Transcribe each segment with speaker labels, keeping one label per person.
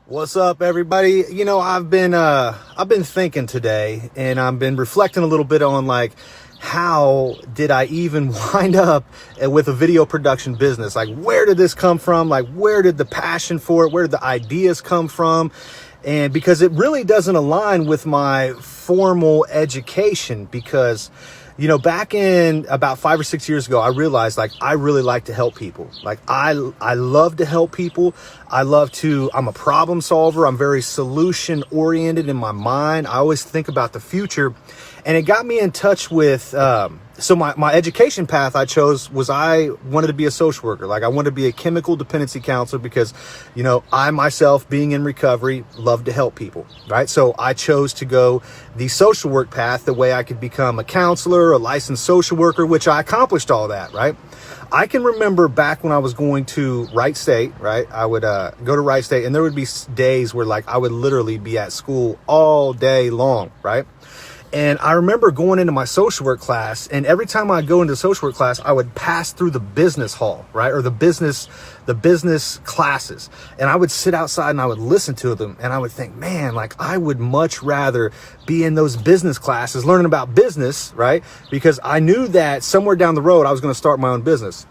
Speaker 1: What's up, everybody? I've been thinking today, and I've been reflecting a little bit on how did I even wind up with a video production business? Like, where did this come from? Like, where did the passion for it? Where did the ideas come from? And because it really doesn't align with my formal education, because back in about 5 or 6 years ago, I realized I really like to help people. I love to help people. I'm a problem solver. I'm very solution oriented in my mind. I always think about the future, and it got me in touch with, so my education path I chose was I wanted to be a social worker. I wanted to be a chemical dependency counselor because, I myself, being in recovery, love to help people, right? So I chose to go the social work path, the way I could become a counselor, a licensed social worker, which I accomplished all that, right? I can remember back when I was going to Wright State, right? I would go to Wright State, and there would be days where I would literally be at school all day long, right? And I remember going into my social work class, and every time I'd go into social work class, I would pass through the business hall, right? Or the business classes. And I would sit outside and I would listen to them, and I would think, man, I would much rather be in those business classes learning about business, right? Because I knew that somewhere down the road, I was going to start my own business.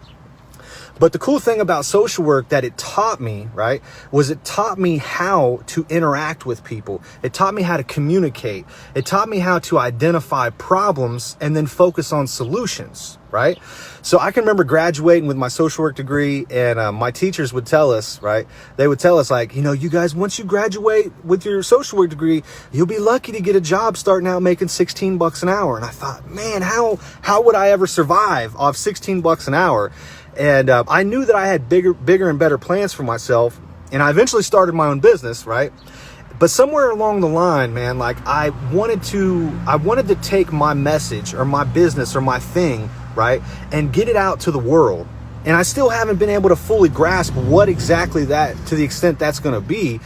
Speaker 1: But the cool thing about social work that it taught me, right, was it taught me how to interact with people. It taught me how to communicate. It taught me how to identify problems and then focus on solutions, right? So I can remember graduating with my social work degree, and my teachers would tell us, right, they would tell us you guys, once you graduate with your social work degree, you'll be lucky to get a job starting out making $16 an hour. And I thought, man, how would I ever survive off $16 an hour? And I knew that I had bigger and better plans for myself. And I eventually started my own business, right? But somewhere along the line, man, I wanted to take my message or my business or my thing, right, and get it out to the world. And I still haven't been able to fully grasp what exactly that, to the extent that's going to be.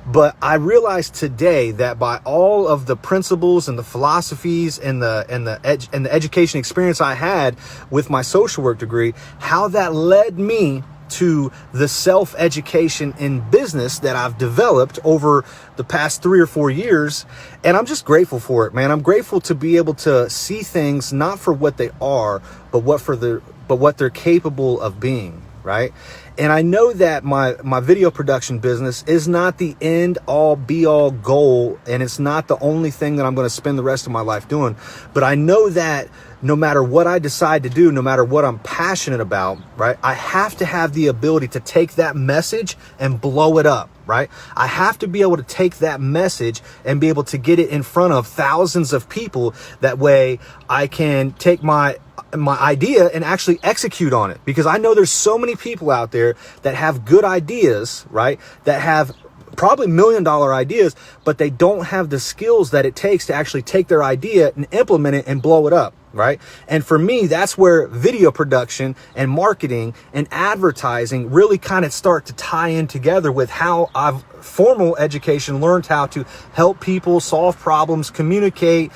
Speaker 1: But I realized today that by all of the principles and the philosophies and the education experience I had with my social work degree, how that led me to the self-education in business that I've developed over the past 3 or 4 years. And I'm just grateful for it, man. I'm grateful to be able to see things not for what they are, but what they're capable of being, right? And I know that my video production business is not the end all be all goal, and it's not the only thing that I'm going to spend the rest of my life doing. But I know that no matter what I decide to do, no matter what I'm passionate about, right, I have to have the ability to take that message and blow it up, right? I have to be able to take that message and be able to get it in front of thousands of people. That way I can take my idea and actually execute on it, because I know there's so many people out there that have good ideas, right? That have probably $1 million ideas, but they don't have the skills that it takes to actually take their idea and implement it and blow it up, right? And for me, that's where video production and marketing and advertising really kind of start to tie in together with how I've formal education learned how to help people solve problems, communicate,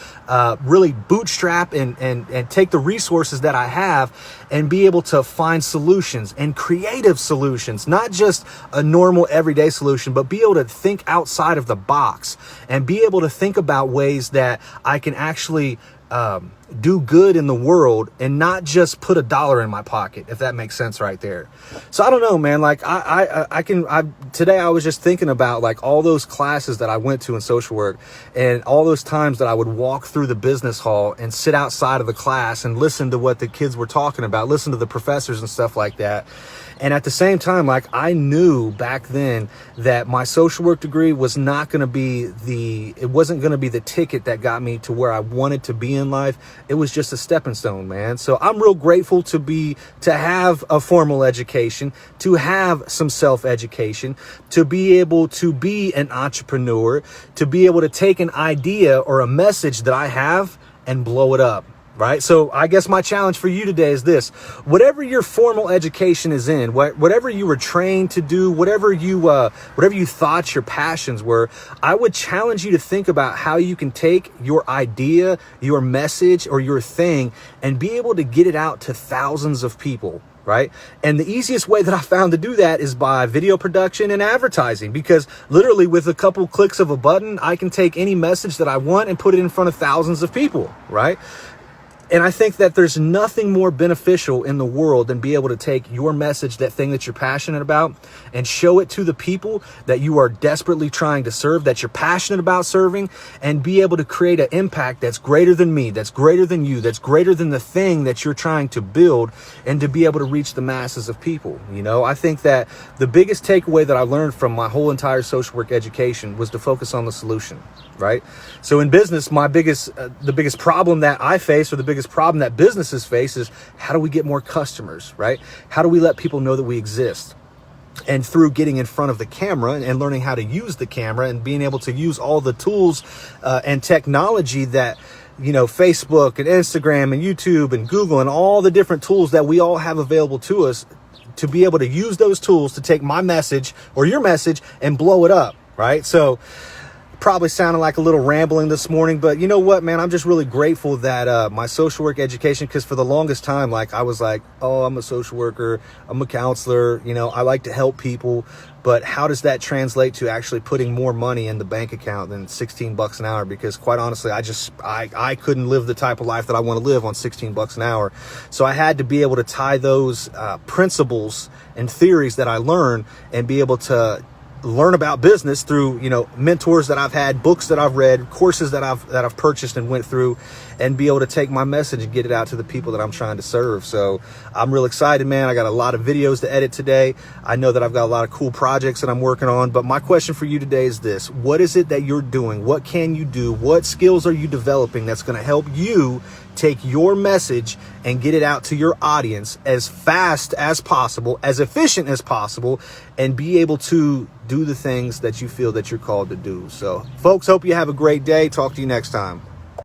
Speaker 1: really bootstrap and take the resources that I have and be able to find solutions and creative solutions, not just a normal everyday solution, but be able to think outside of the box and be able to think about ways that I can actually do good in the world and not just put $1 in my pocket, if that makes sense right there. So I don't know, man, today I was just thinking about all those classes that I went to in social work and all those times that I would walk through the business hall and sit outside of the class and listen to what the kids were talking about, listen to the professors and stuff like that. And at the same time, I knew back then that my social work degree was not going to be it wasn't going to be the ticket that got me to where I wanted to be in life. It was just a stepping stone, man. So I'm real grateful to have a formal education, to have some self-education, to be able to be an entrepreneur, to be able to take an idea or a message that I have and blow it up. Right? So I guess my challenge for you today is this: whatever your formal education is in, whatever you were trained to do, whatever you thought your passions were, I would challenge you to think about how you can take your idea, your message, or your thing and be able to get it out to thousands of people. right? And the easiest way that I found to do that is by video production and advertising, because literally with a couple clicks of a button, I can take any message that I want and put it in front of thousands of people, right? And I think that there's nothing more beneficial in the world than be able to take your message, that thing that you're passionate about, and show it to the people that you are desperately trying to serve, that you're passionate about serving, and be able to create an impact that's greater than me, that's greater than you, that's greater than the thing that you're trying to build, and to be able to reach the masses of people. You know, I think that the biggest takeaway that I learned from my whole entire social work education was to focus on the solution, right? So in business, the biggest problem that I face, or the biggest problem that businesses face, is how do we get more customers, right? How do we let people know that we exist? And through getting in front of the camera and learning how to use the camera and being able to use all the tools and technology that, you know, Facebook and Instagram and YouTube and Google and all the different tools that we all have available to us, to be able to use those tools to take my message or your message and blow it up, right? So probably sounded like a little rambling this morning, but you know what, man, I'm just really grateful that my social work education, because for the longest time, like, I was like, oh, I'm a social worker, I'm a counselor, you know, I like to help people, but how does that translate to actually putting more money in the bank account than $16 an hour? Because quite honestly, I couldn't live the type of life that I want to live on $16 an hour. So I had to be able to tie those principles and theories that I learned and be able to learn about business through, you know, mentors that I've had, books that I've read, courses that I've purchased and went through, and be able to take my message and get it out to the people that I'm trying to serve. So I'm real excited, man. I got a lot of videos to edit today. I know that I've got a lot of cool projects that I'm working on, but my question for you today is this: what is it that you're doing? What can you do? What skills are you developing that's going to help you take your message and get it out to your audience as fast as possible, as efficient as possible, and be able to do the things that you feel that you're called to do? So folks, hope you have a great day. Talk to you next time.